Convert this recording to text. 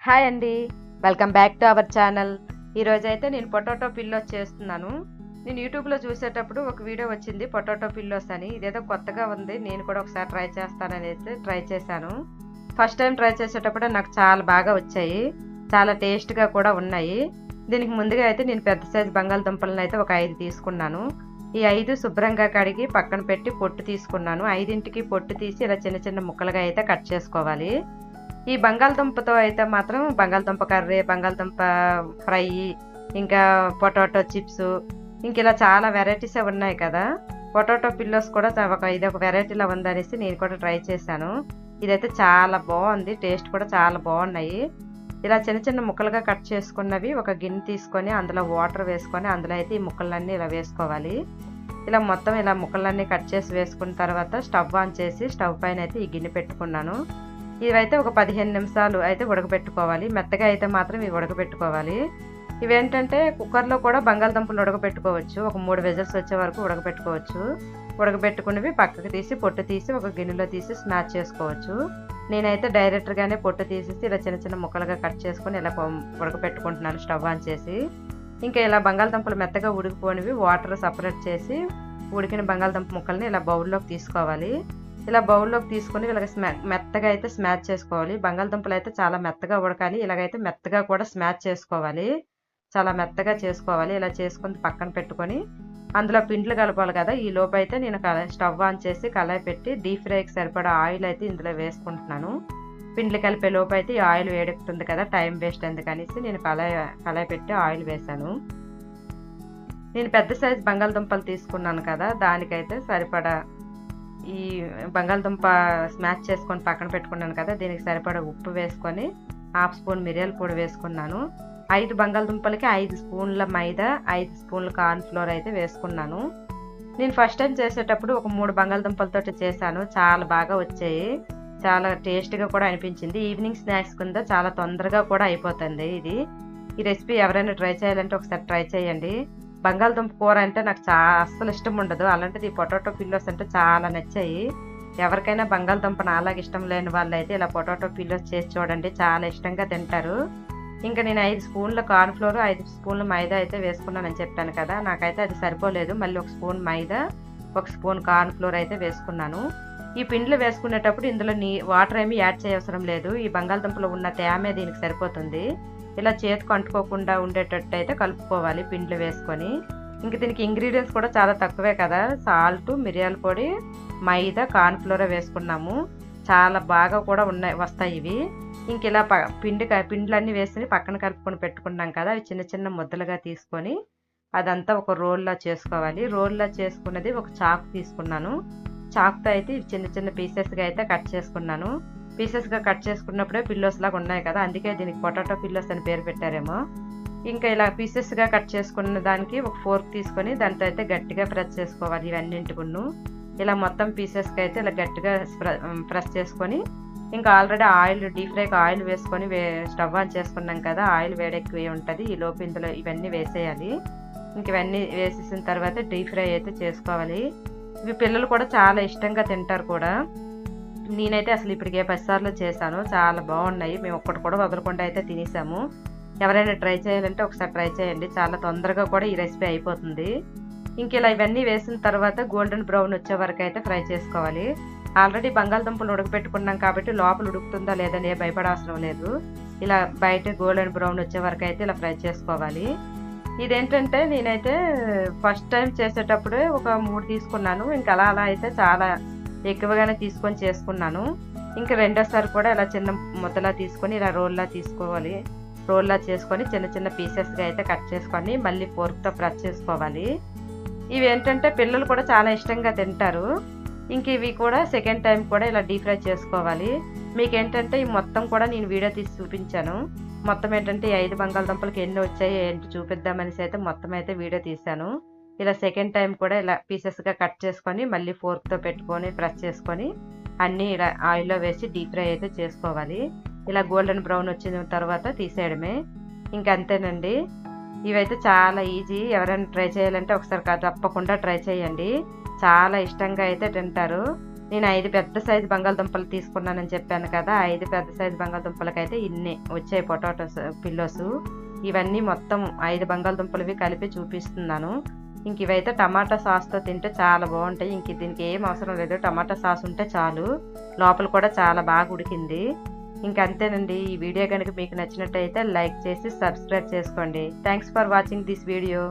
Hi అండి, welcome back to our channel. ఈరోజైతే నేను పొటాటో పిల్లోస్ చేస్తున్నాను. నేను యూట్యూబ్లో చూసేటప్పుడు ఒక వీడియో వచ్చింది పొటాటో పిల్లోస్ అని. ఇదేదో కొత్తగా ఉంది, నేను కూడా ఒకసారి ట్రై చేస్తానని అయితే ట్రై చేశాను. ఫస్ట్ టైం ట్రై చేసేటప్పుడు నాకు చాలా బాగా వచ్చాయి, చాలా టేస్ట్గా కూడా ఉన్నాయి. దీనికి ముందుగా అయితే నేను పెద్ద సైజు బంగాళదుంపలను అయితే ఒక 5 తీసుకున్నాను. ఈ 5 శుభ్రంగా కడిగి పక్కన పెట్టి పొట్టు తీసుకున్నాను. 5ంటికి పొట్టు తీసి ఇలా చిన్న చిన్న ముక్కలుగా అయితే కట్ చేసుకోవాలి. ఈ బంగాళదుంపతో అయితే మాత్రం బంగాళదుంప కర్రీ, బంగాళదుంప ఫ్రై, ఇంకా పొటాటో చిప్స్, ఇంక ఇలా చాలా వెరైటీసే ఉన్నాయి కదా. పొటాటో పిల్లోస్ కూడా ఇదొక వెరైటీలో ఉందనేసి నేను కూడా ట్రై చేశాను. ఇదైతే చాలా బాగుంది, టేస్ట్ కూడా చాలా బాగున్నాయి. ఇలా చిన్న చిన్న ముక్కలుగా కట్ చేసుకున్నవి ఒక గిన్నె తీసుకొని అందులో వాటర్ వేసుకొని అందులో అయితే ఈ ముక్కలన్నీ ఇలా వేసుకోవాలి. ఇలా మొత్తం ఇలా ముక్కలన్నీ కట్ చేసి వేసుకున్న తర్వాత స్టవ్ ఆన్ చేసి స్టవ్ పైన అయితే ఈ గిన్నె పెట్టుకున్నాను. ఇవైతే ఒక 15 నిమిషాలు అయితే ఉడకబెట్టుకోవాలి. మెత్తగా అయితే మాత్రం ఇవి ఉడకబెట్టుకోవాలి. ఇవేంటంటే కుక్కర్లో కూడా బంగాళదుంపలు ఉడకబెట్టుకోవచ్చు. ఒక 3 విజిల్స్ వచ్చే వరకు ఉడకబెట్టుకోవచ్చు. ఉడకబెట్టుకున్నవి పక్కకు తీసి పొట్టు తీసి ఒక గిన్నెలో తీసి స్మాష్ చేసుకోవచ్చు. నేనైతే డైరెక్ట్గానే పొట్టు తీసేసి ఇలా చిన్న చిన్న ముక్కలుగా కట్ చేసుకొని ఇలా ఉడకబెట్టుకుంటున్నాను స్టవ్ ఆన్ చేసి. ఇంకా ఇలా బంగాళదుంపలు మెత్తగా ఉడికిపోనివి వాటర్ సపరేట్ చేసి ఉడికిన బంగాళదుంప ముక్కల్ని ఇలా బౌల్లోకి తీసుకోవాలి. ఇలా బౌల్లోకి తీసుకుని ఇలాగ మెత్తగా అయితే స్మాష్ చేసుకోవాలి. బంగాళదుంపలు అయితే చాలా మెత్తగా ఉడకాలి, ఇలాగైతే మెత్తగా కూడా స్మాష్ చేసుకోవాలి. చాలా మెత్తగా చేసుకోవాలి. ఇలా చేసుకుని పక్కన పెట్టుకొని అందులో పిండ్లు కలపాలి కదా. ఈ లోపు అయితే నేను స్టవ్ ఆన్ చేసి కళాయి పెట్టి డీప్ ఫ్రైకి సరిపడా ఆయిల్ అయితే ఇందులో వేసుకుంటున్నాను. పిండ్లు కలిపే లోపు అయితే ఈ ఆయిల్ వేడెక్కుతుంది కదా, టైం వేస్ట్ ఎందుకనేసి నేను కళాయి పెట్టి ఆయిల్ వేసాను. నేను పెద్ద సైజు బంగాళదుంపలు తీసుకున్నాను కదా, దానికైతే సరిపడా ఈ బంగాళదుంప స్మాష్ చేసుకొని పక్కన పెట్టుకున్నాను కదా, దీనికి సరిపడా ఉప్పు వేసుకొని 1/2 స్పూన్ మిరియాల పొడి వేసుకున్నాను. 5 బంగాళదుంపలకి 5 స్పూన్ల మైదా, 5 స్పూన్ల కార్న్ ఫ్లోర్ అయితే వేసుకున్నాను. నేను ఫస్ట్ టైం చేసేటప్పుడు ఒక 3 బంగాళదుంపలతో చేశాను, చాలా బాగా వచ్చాయి, చాలా టేస్ట్గా కూడా అనిపించింది. ఈవినింగ్ స్నాక్స్ కింద చాలా తొందరగా కూడా అయిపోతుంది ఇది. ఈ రెసిపీ ఎవరైనా ట్రై చేయాలంటే ఒకసారి ట్రై చేయండి. బంగాళదుంప కూర అంటే నాకు అస్సలు ఇష్టం ఉండదు, అలాంటిది ఈ పొటాటో పిల్లోస్ అంటే చాలా నచ్చాయి. ఎవరికైనా బంగాళదుంప నాలాగా ఇష్టం లేని వాళ్ళు అయితే ఇలా పొటాటో పిల్లోస్ చేసి చూడండి, చాలా ఇష్టంగా తింటారు. ఇంకా నేను 5 స్పూన్ల కార్న్ ఫ్లోర్, 5 స్పూన్ల మైదా అయితే వేసుకున్నానని చెప్పాను కదా, నాకైతే అది సరిపోలేదు. మళ్ళీ 1 స్పూన్ మైదా, 1 స్పూన్ కార్న్ ఫ్లోర్ అయితే వేసుకున్నాను. ఈ పిండిలు వేసుకునేటప్పుడు ఇందులో వాటర్ ఏమీ యాడ్ చేయవసరం లేదు, ఈ బంగాళదుంపలో ఉన్న తేమే దీనికి సరిపోతుంది. ఇలా చేతికి అంటుకోకుండా ఉండేటట్టు అయితే కలుపుకోవాలి పిండ్లు వేసుకొని. ఇంక దీనికి ఇంగ్రీడియంట్స్ కూడా చాలా తక్కువే కదా, సాల్ట్, మిరియాల పొడి, మైదా, కార్న్ ఫ్లోర్ వేసుకున్నాము. చాలా బాగా కూడా వస్తాయి ఇవి. ఇంక ఇలా పిండ్లన్నీ వేసుకుని పక్కన కలుపుకొని పెట్టుకున్నాం కదా, అవి చిన్న చిన్న ముద్దలుగా తీసుకొని అదంతా ఒక రోల్లా చేసుకోవాలి. రోల్లా చేసుకున్నది ఒక చాకు తీసుకున్నాను. చాకుతో అయితే చిన్న చిన్న పీసెస్గా అయితే కట్ చేసుకున్నాను. పీసెస్గా కట్ చేసుకున్నప్పుడే పిల్లోస్ లాగా ఉన్నాయి కదా, అందుకే దీనికి పొటాటో పిల్లోస్ అని పేరు పెట్టారేమో. ఇంకా ఇలా పీసెస్గా కట్ చేసుకున్న దానికి ఒక ఫోర్క్ తీసుకొని దాంతో అయితే గట్టిగా ప్రెస్ చేసుకోవాలి ఇవన్నింటికును. ఇలా మొత్తం పీసెస్కి అయితే ఇలా గట్టిగా ప్రెస్ చేసుకొని ఇంకా ఆల్రెడీ ఆయిల్ డీప్ ఫ్రైకి ఆయిల్ వేసుకొని స్టవ్ ఆన్ చేసుకున్నాం కదా, ఆయిల్ వేడెక్కువ ఉంటుంది. ఈ లోపు ఇందులో ఇవన్నీ వేసేయాలి. ఇంక ఇవన్నీ వేసేసిన తర్వాత డీప్ ఫ్రై అయితే చేసుకోవాలి. ఇవి పిల్లలు కూడా చాలా ఇష్టంగా తింటారు కూడా. నేనైతే అసలు ఇప్పటికే 10 సార్లు చేశాను, చాలా బాగున్నాయి. మేము ఒక్కటి కూడా వదలకుండా అయితే తినేసాము. ఎవరైనా ట్రై చేయాలంటే ఒకసారి ట్రై చేయండి, చాలా తొందరగా కూడా ఈ రెసిపీ అయిపోతుంది. ఇంక ఇలా ఇవన్నీ వేసిన తర్వాత గోల్డెన్ బ్రౌన్ వచ్చే వరకు అయితే ఫ్రై చేసుకోవాలి. ఆల్రెడీ బంగాళదుంపలు ఉడకపెట్టుకున్నాం కాబట్టి లోపల ఉడుకుతుందా లేదని భయపడవసరం లేదు. ఇలా బయట గోల్డెన్ బ్రౌన్ వచ్చే వరకు అయితే ఇలా ఫ్రై చేసుకోవాలి. ఇదేంటంటే నేనైతే ఫస్ట్ టైం చేసేటప్పుడే ఒక 3 తీసుకున్నాను, ఇంకా అలా అయితే చాలా ఎక్కువగానే తీసుకొని చేసుకున్నాను. ఇంకా రెండోసారి కూడా ఇలా చిన్న ముద్దలా తీసుకొని ఇలా రోల్లా తీసుకోవాలి. రోల్లా చేసుకొని చిన్న చిన్న పీసెస్గా అయితే కట్ చేసుకొని మళ్ళీ ఫోర్క్తో ప్రెస్ చేసుకోవాలి. ఇవి ఏంటంటే పిల్లలు కూడా చాలా ఇష్టంగా తింటారు. ఇంక ఇవి కూడా సెకండ్ టైం కూడా ఇలా డీప్ ఫ్రై చేసుకోవాలి. మీకు ఏంటంటే ఈ మొత్తం కూడా నేను వీడియో తీసి చూపించాను. మొత్తం ఏంటంటే 5 బంగాళదుంపలకి ఎన్ని వచ్చాయి ఏంటి చూపిద్దామనేసి అయితే మొత్తం అయితే వీడియో తీశాను. ఇలా సెకండ్ టైం కూడా ఇలా పీసెస్గా కట్ చేసుకొని మళ్ళీ ఫోర్క్తో పెట్టుకొని ప్రెస్ చేసుకొని అన్నీ ఇలా ఆయిల్లో వేసి డీప్ ఫ్రై అయితే చేసుకోవాలి. ఇలా గోల్డెన్ బ్రౌన్ వచ్చిన తర్వాత తీసేయడమే, ఇంకంతేనండి. ఇవైతే చాలా ఈజీ, ఎవరైనా ట్రై చేయాలంటే ఒకసారి తప్పకుండా ట్రై చేయండి, చాలా ఇష్టంగా అయితే తింటారు. నేను 5 పెద్ద సైజు బంగాళదుంపలు తీసుకున్నానని చెప్పాను కదా, 5 పెద్ద సైజు బంగాళదుంపలకైతే ఇన్ని వచ్చాయి పొటాటోస్ పిల్లోస్. ఇవన్నీ మొత్తం 5 బంగాళదుంపలవి కలిపి చూపిస్తున్నాను. ఇంక ఇవైతే టమాటా సాస్తో తింటే చాలా బాగుంటాయి. ఇంక దీనికి ఏం అవసరం లేదు, టమాటా సాస్ ఉంటే చాలు. లోపల కూడా చాలా బాగా ఉడికింది. ఇంకంతేనండి. ఈ వీడియో కనుక మీకు నచ్చినట్టయితే లైక్ చేసి సబ్స్క్రైబ్ చేసుకోండి. Thanks for watching this video.